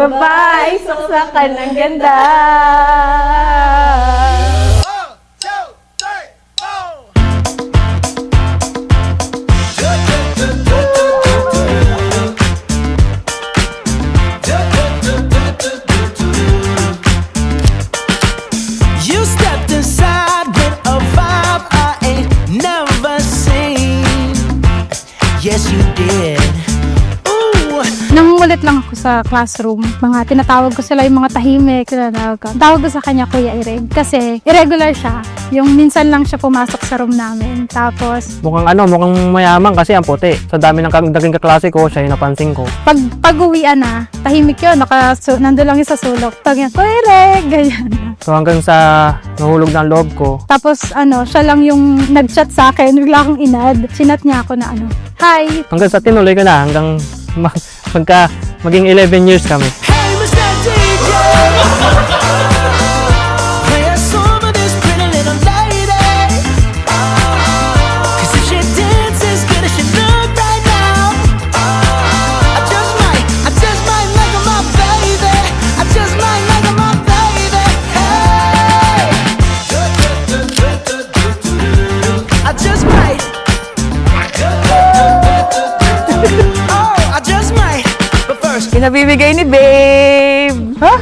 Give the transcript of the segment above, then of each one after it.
babae, saksakan ng ganda. Yes, you did. Nangungulit lang ako sa classroom. Tinatawag ko sila yung mga tahimik. Tawag ko sa kanya Kuya Ireg. Kasi irregular siya. Yung minsan lang siya pumasok sa room namin. Tapos, mukhang mayaman kasi ang puti. Sa dami ng naging kaklase ko, siya yung napansin ko. pag-uwian na, tahimik yun. Nandun lang yung sa sulok. Pag yan, Kuya Ireg, ganyan. So hanggang sa nahulog ng loob ko. Tapos, siya lang yung nag-chat sa akin. Bigla akong inad. Sinat niya ako na hi. Hanggang sa tinuloy ko na, hanggang maging 11 years kami. Hey, Mr. DJ, play a song for this pretty little lady. 'Cause if she dances good as she look right now, I just might like her my baby. I just might like her my baby. Hey, I just might. Pinabibigay ni babe. Huh?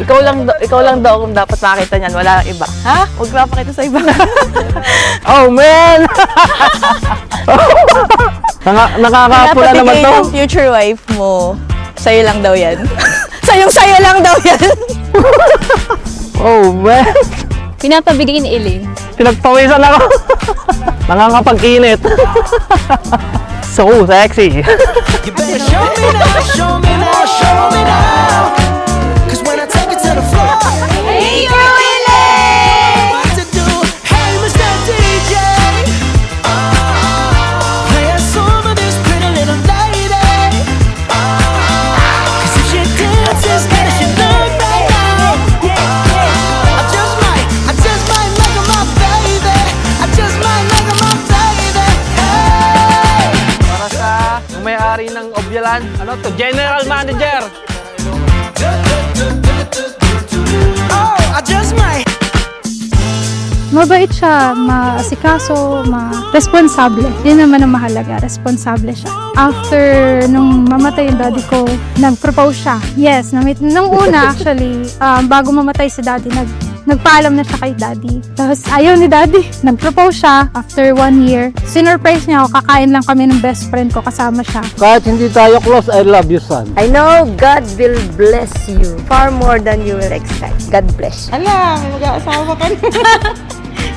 Ikaw lang daw kung dapat makita niyan, wala nang iba. Ha? Huwag mapakita sa iba. Oh man! Nakakapula naman to. Ng future wife mo, sa'yo lang daw yan. Sa'yo lang daw yan. Oh man! Pinapabigay ni Elaine. Pinagpawisan ako. Nangangapag-init. So sexy. You better show me now, show me now, show me now. 'Cause when I take it to the floor, Hey, you're willing! what to do? Hey, Mr. DJ, play a song for this pretty little lady. 'Cause if she dances good as she look right now, I just might like her my baby. I just might like her my baby. Hey. Para sa may-ari ng Obyalan, General Manager. Oh, I just might. Mabait siya, maasikaso, responsable. Yun naman ang mahalaga, responsable siya. After nung mamatay yung daddy ko, nag-propose siya. Yes, nung una actually, bago mamatay si daddy, nagpaalam na siya kay daddy. Tapos ayaw ni daddy, nag-propose siya after 1 year. Sinurprise niya ako, kakain lang kami ng best friend ko, kasama siya. Kahit hindi tayo close, I love you, son. I know God will bless you far more than you will expect. God bless you. Ala, may mag-aasawa ka na.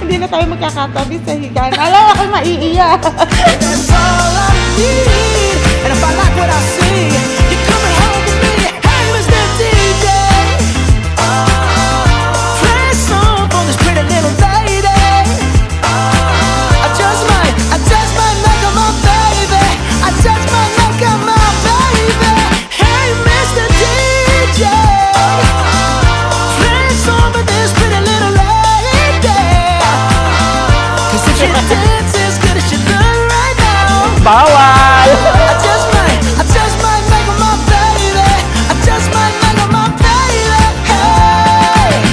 Hindi na tayo magkakatabi sa higaan. Ala, ako maiiyak. That's all I need. And if I like what I see, you're coming home with me. Hey, Mr. DJ, play a song for this pretty little lady. I just might make her my baby. I just might make her my baby. Hey, Mr. DJ, play a song for this pretty little lady. 'Cause if she dances good as she look right now, Bawal! I just might make her my baby. I just might make her my baby. Hey,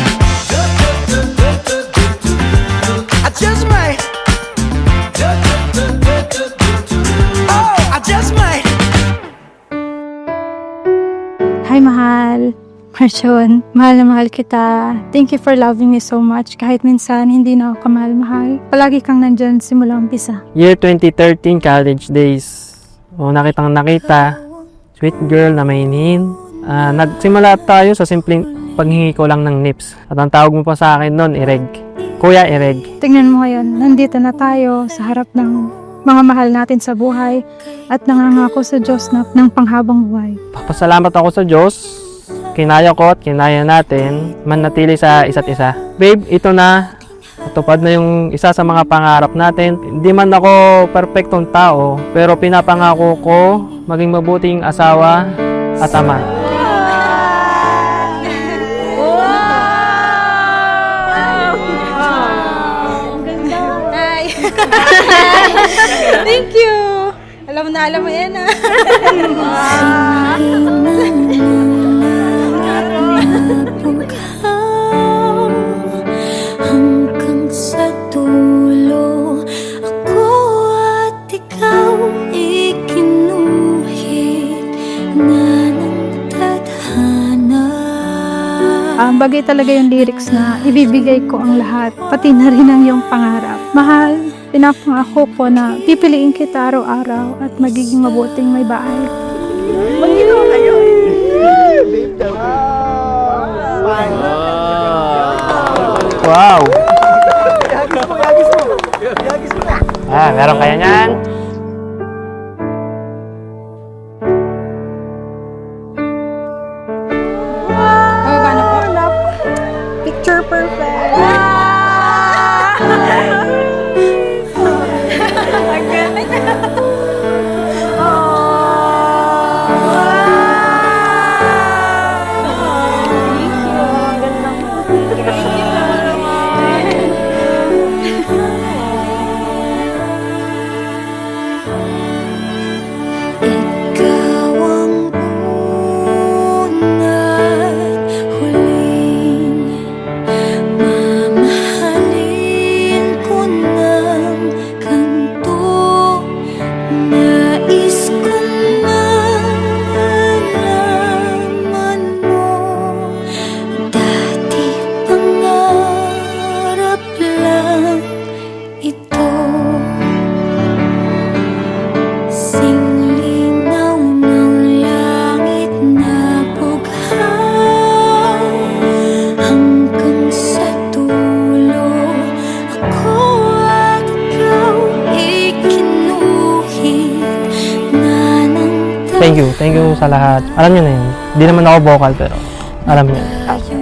I just might. Oh, I just might. Hi, mahal. Marchon, mahal na mahal kita. Thank you for loving me so much. Kahit minsan, hindi na ako kamahal-mahal. Palagi kang nandyan simula umpisa. Year 2013, college days. Nakita. Sweet girl na mainin. Nagsimula tayo sa simpleng paghingi ko lang ng nips. At ang tawag mo pa sa akin noon, Ireg. Kuya Ireg. Tingnan mo ngayon, nandito na tayo sa harap ng mga mahal natin sa buhay at nangangako sa Diyos na ng panghabang buhay. Papasalamat ako sa Diyos. Kinaya ko at kinaya natin manatili sa isa't isa. Babe, ito na. Natupad na yung isa sa mga pangarap natin. Hindi man ako perfectong tao, pero pinapangako ko maging mabuting asawa at ama. Thank you. Alam mo yan, ah. bughaw hanggang sa dulo. Ako at ikaw ikinuhit na ng tadhana. Ang bagay talaga yung lyrics na ibibigay ko ang lahat, pati na rin ang iyong pangarap. Mahal, pinapangako ko na pipiliin kita araw-araw at magiging mabuting may bahay. Wow! Meron kaya niyan? Picture perfect. Ikaw ang una't huling mamahalin ko ng kanto. Nais kong malaman mo, dati pangarap lang ito. Singlinaw ng langit na bughaw hanggang sa dulo. Ako at ikaw ikinuhit na ng Thank you sa lahat. Alam niyo na yun. Hindi naman ako vocal pero alam niyo.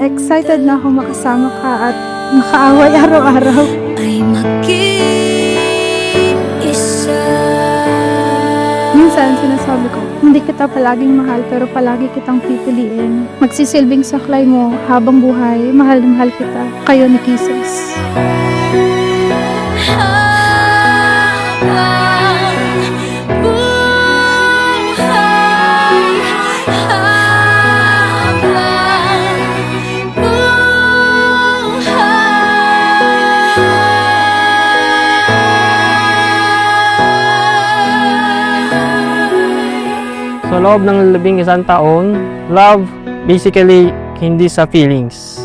Excited na ako makasama ka at makaaway araw-araw. ay maging isa. Minsan sinasabi ko, hindi kita palaging mahal pero palagi kitang pipiliin. Magsisilbing saklay mo habang buhay, mahal na mahal kita. Kayo ni Kisses. Habang buhay, habang buhay. Sa loob ng 11 taon, love basically hindi sa feelings.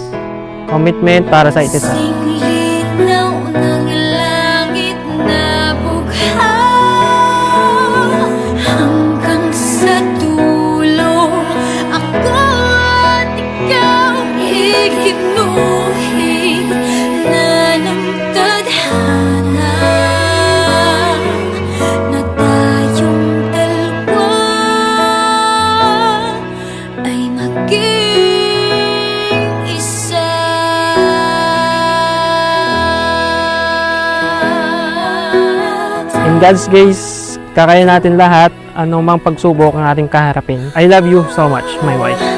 Commitment para sa isa't isa. Singlinaw ng langit na bughaw hanggang sa dulo. Ako at ikaw ikinuhit na ng tadhana na tayong dalawa ay maging isa. In God's grace, kakayanin natin lahat anumang pagsubok ang ating kaharapin. I love you so much, my wife.